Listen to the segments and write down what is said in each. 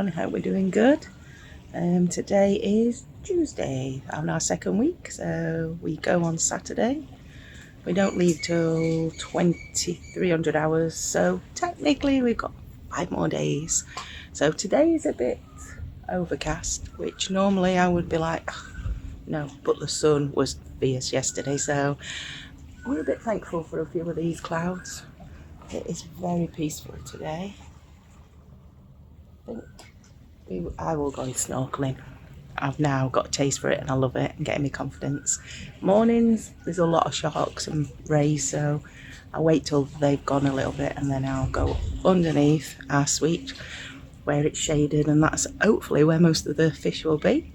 everyone, hope we're doing good. Today is Tuesday, on our second week, so we go on Saturday. We don't leave till 2300 hours, so technically we've got 5 more days. So today is a bit overcast, which normally I would be like, no, but the sun was fierce yesterday, so we're a bit thankful for a few of these clouds. It is very peaceful today. I will go snorkeling. I've now got a taste for it and I love it and getting me confidence. Mornings, there's a lot of sharks and rays, so I'll wait till they've gone a little bit and then I'll go underneath our suite where it's shaded, and that's hopefully where most of the fish will be.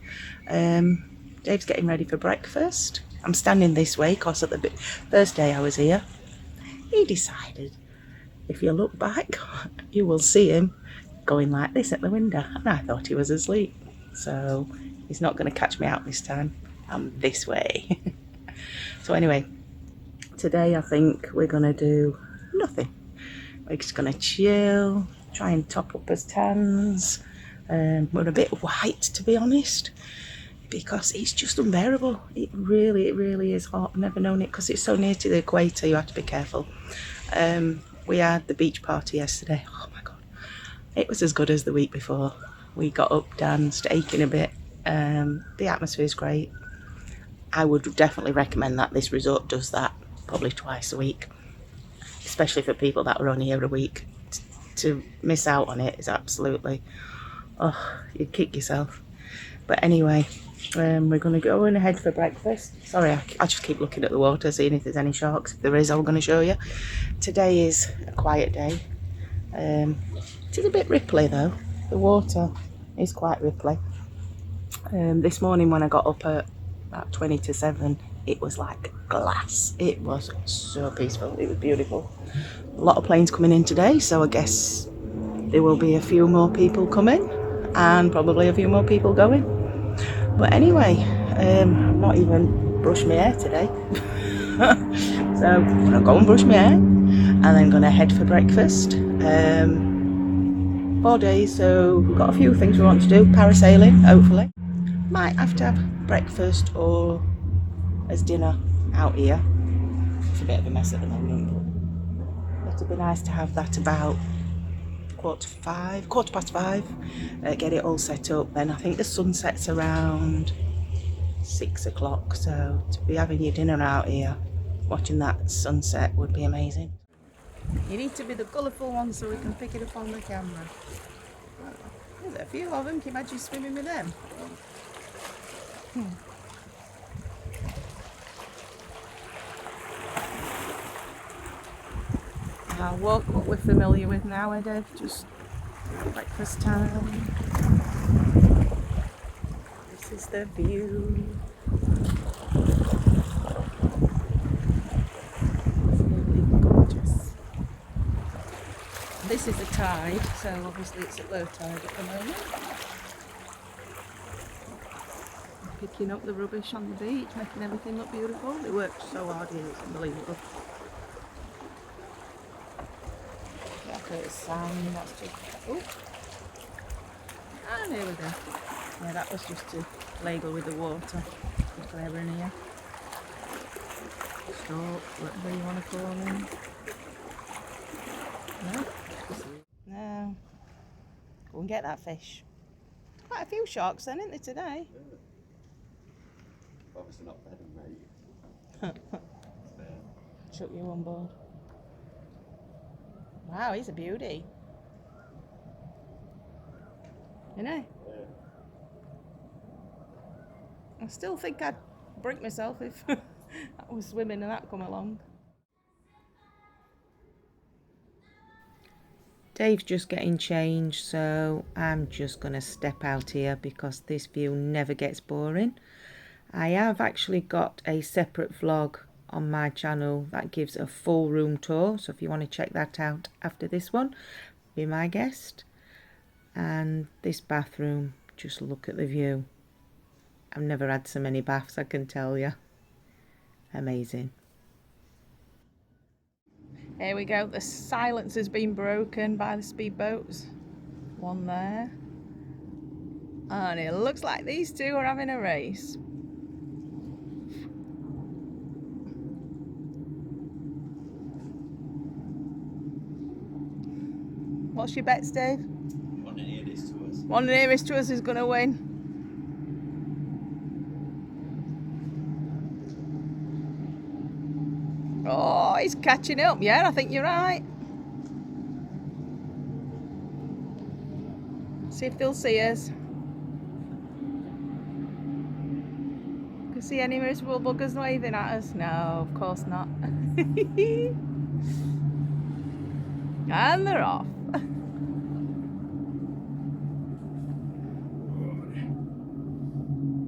Dave's getting ready for breakfast. I'm standing this way because at the first day I was here, he decided, if you look back, you will see him going like this at the window, and I thought he was asleep. So he's not going to catch me out this time. I'm this way. So anyway, today I think we're going to do nothing. We're just going to chill, try and top up his tans. We're a bit white, to be honest, because it's just unbearable. It really is hot. I've never known it because it's so near to the equator. You have to be careful. We had the beach party yesterday. Oh my god, it was as good as the week before. We got up, danced, aching a bit. The atmosphere is great. I would definitely recommend that this resort does that probably twice a week, especially for people that are only here a week. To miss out on it is absolutely, oh, you'd kick yourself. But anyway, we're going to go and head for breakfast. Sorry, I just keep looking at the water, seeing if there's any sharks. If there is, I'm going to show you. Today is a quiet day. It is a bit ripply though. The water is quite ripply. This morning when I got up at about 20 to 7, it was like glass. It was so peaceful. It was beautiful. A lot of planes coming in today, so I guess there will be a few more people coming and probably a few more people going. But anyway, I've not even brushed my hair today. So I'm gonna go and brush my hair and then gonna head for breakfast. 4 days, so we've got a few things we want to do. Parasailing, hopefully. Might have to have breakfast or as dinner out here. It's a bit of a mess at the moment, but it'd be nice to have that about quarter past five. Get it all set up. Then I think the sun sets around 6 o'clock, so to be having your dinner out here, watching that sunset would be amazing. You need to be the colourful one so we can pick it up on the camera. There's a few of them. Can you imagine swimming with them? Our walk, what we're familiar with now, Dave, just breakfast time. This is the view. Absolutely gorgeous. This is the tide, so obviously it's at low tide at the moment. Picking up the rubbish on the beach, making everything look beautiful. They worked so hard here, it's unbelievable. Yeah, there's sand, that's just, oh, and here we go. Yeah, that was just to ladle with the water. If they're in here. Stalk, whatever you want to call them. No. Go and get that fish. Quite a few sharks then, isn't there, today? Obviously not bedding, mate. Chuck you on board. Wow, he's a beauty. Isn't he? Yeah. I still think I'd break myself if I was swimming and that come along. Dave's just getting changed, so I'm just going to step out here because this view never gets boring. I have actually got a separate vlog on my channel that gives a full room tour, so if you want to check that out after this one, be my guest. And this bathroom, just look at the view. I've never had so many baths, I can tell you. Amazing. Here we go, the silence has been broken by the speedboats. One there, And it looks like these two are having a race. What's your bet, Steve? One nearest to us. One nearest to us is going to win. Oh, he's catching up. Yeah, I think you're right. See if they'll see us. Can see any miserable buggers waving at us? No, of course not. And they're off.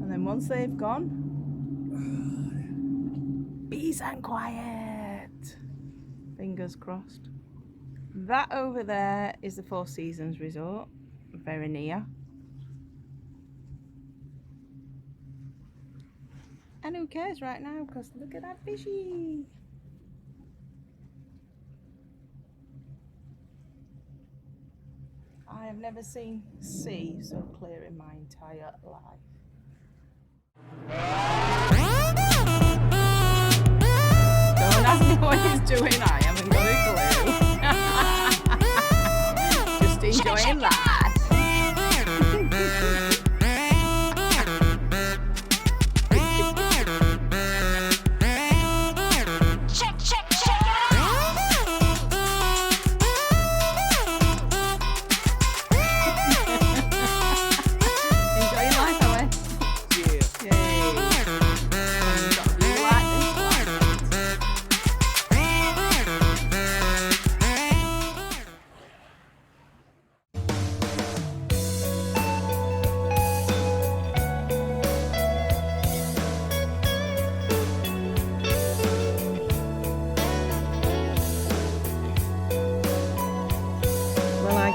And then once they've gone, peace and quiet. Fingers crossed. That over there is the Four Seasons Resort. Very near. And who cares right now, because look at that fishy. I have never seen sea so clear in my entire life. Don't ask me what he's doing, I haven't got a clue. Just enjoying life.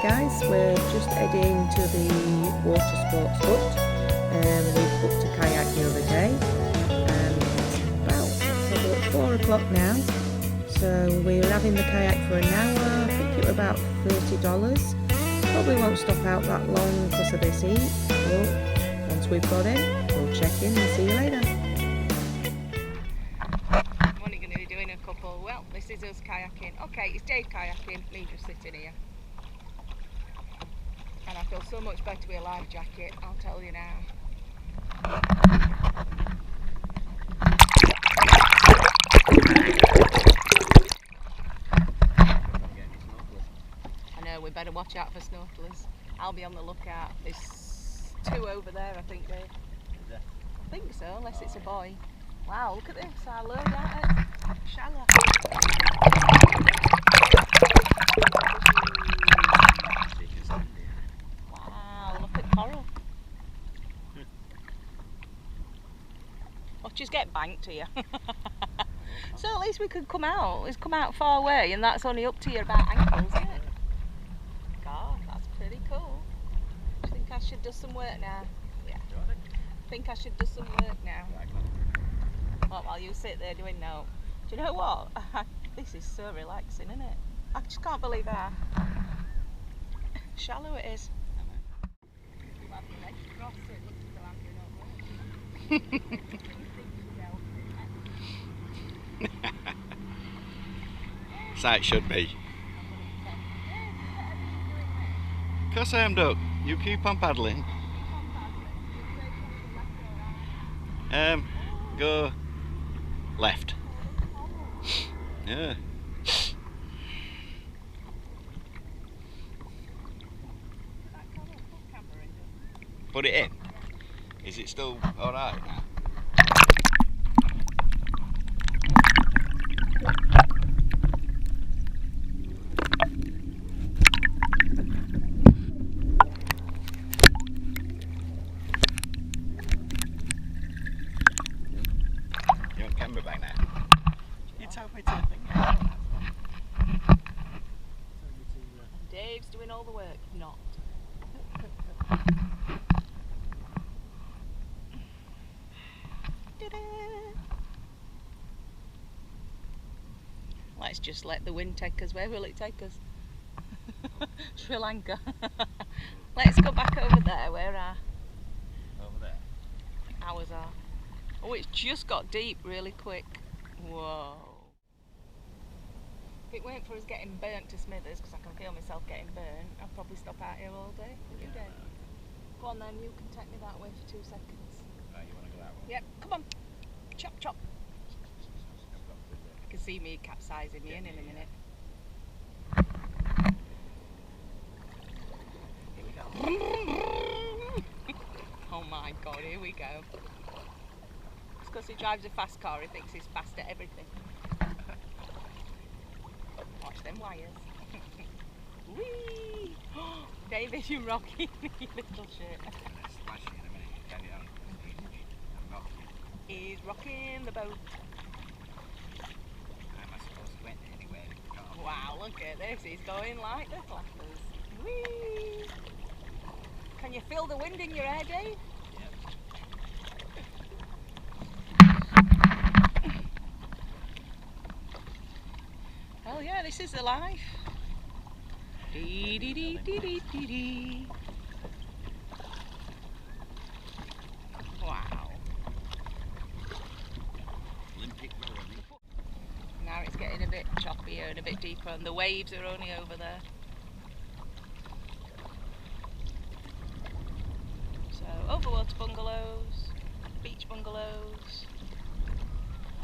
Guys, we're just heading to the water sports hut. We booked a kayak the other day, and well, it's 4 o'clock now, so we were having the kayak for an hour. I think it was about $30. Probably won't stop out that long because of this heat, but once we've got in, we'll check in and see you later. I'm only going to be doing a couple. Well, this is us kayaking. Okay, it's Dave kayaking, me just sitting here. And I feel so much better with a life jacket, I'll tell you now. I know, we better watch out for snorkelers. I'll be on the lookout. There's 2 over there, I think, Dave. I think so, unless it's a boy. Wow, look at this, our load out at shallow. Coral. Watch us get banked here. So at least we could come out. It's come out far away, and that's only up to your about ankles, isn't it? God, that's pretty cool. I think I should do some work now. Yeah. I think I should do some work now. What, while you sit there doing no. Do you know what? This is so relaxing, isn't it? I just can't believe how shallow it is. So it should be. Of course I am, Duck. You keep on paddling. Go left. Yeah. Put it in. Is it still alright now? You want camera back now? You told me to think. Dave's doing all the work, not. Let's just let the wind take us. Where will it take us? Sri Lanka. Let's go back over there where ours are. Oh, it's just got deep really quick. Whoa. If it weren't for us getting burnt to smithers, because I can feel myself getting burnt, I'd probably stop out here all day. Every day. Go on then, you can take me that way for 2 seconds. Right, you want to go that way? Yep, come on. Chop, chop. I can see me capsizing me in a minute. Here we go. Oh my god, here we go. It's because he drives a fast car, he thinks he's fast at everything. Watch them wires. Whee! David, you're rocking me, little shit. Splash you in a minute, carry on. I'm rocking. He's rocking the boat. Am I supposed to enter anywhere? Wow, look at this, he's going like the clappers. Whee! Can you feel the wind in your hair, Dave? Hell yeah, this is the life. Dee dee dee dee dee dee dee. Wow. Olympic rowing. Now it's getting a bit choppier and a bit deeper, and the waves are only over there. So, overwater bungalows, beach bungalows,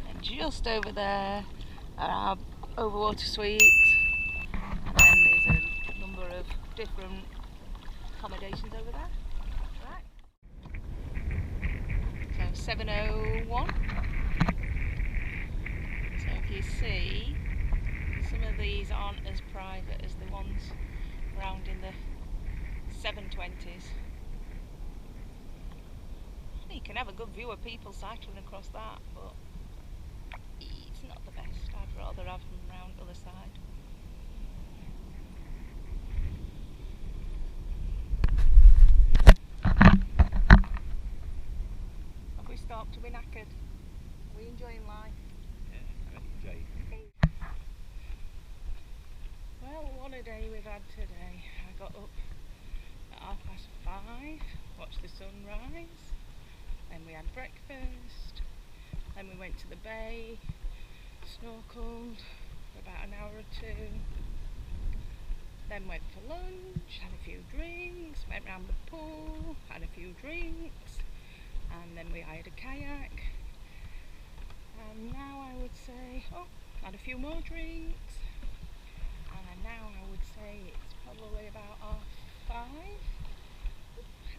and just over there are our overwater suites, and then there's a number of different accommodations over there. Right. So 7:01. So if you see, some of these aren't as private as the ones around in the 720s. You can have a good view of people cycling across that, but it's not the best. I'd rather have them round the other side. Have we stopped? Are we knackered? Are we enjoying life? Yeah, I enjoy it. Well, what a day we've had today. I got up at 5:30, watched the sunrise, then we had breakfast, then we went to the bay, snorkeled for about an hour or two, then went for lunch, had a few drinks, went round the pool, had a few drinks, and then we hired a kayak, and now I would say, had a few more drinks, and then now I would say it's probably about 5:30,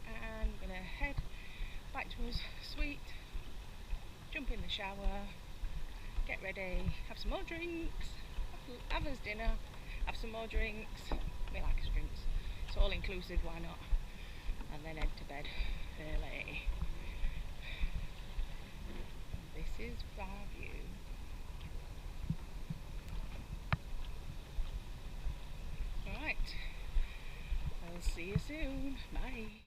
and I'm going to head back to his suite, jump in the shower, get ready, have some more drinks, have us dinner, have some more drinks, we like us drinks, it's all inclusive, why not, and then head to bed early. This is our view. Alright, I'll see you soon, bye.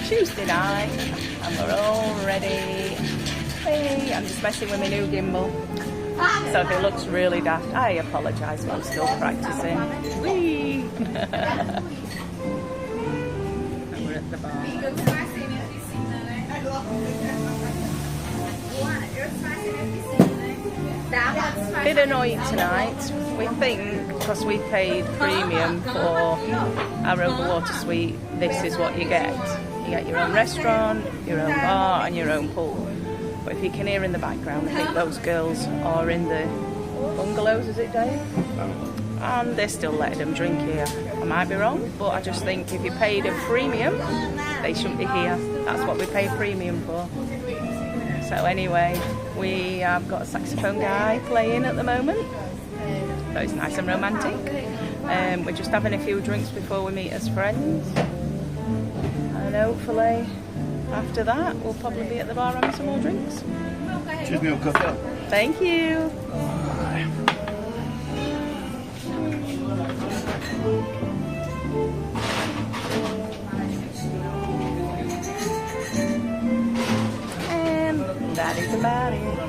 Tuesday night and we're all ready. Hey, I'm just messing with my new gimbal, so if it looks really daft, I apologise, but I'm still practising. Whee! And we're at the bar. Bit annoyed tonight, we think, because we paid premium for our overwater suite. This is what you get. You get your own restaurant, your own bar and your own pool. But if you can hear in the background, I think those girls are in the bungalows, is it, Dave? And they're still letting them drink here. I might be wrong, but I just think if you paid a premium, they shouldn't be here. That's what we pay a premium for. So anyway, we have got a saxophone guy playing at the moment. So it's nice and romantic. We're just having a few drinks before we meet as friends. And hopefully after that, we'll probably be at the bar having some more drinks. Cheers, Neil. Coffee. Thank you. And that is about it.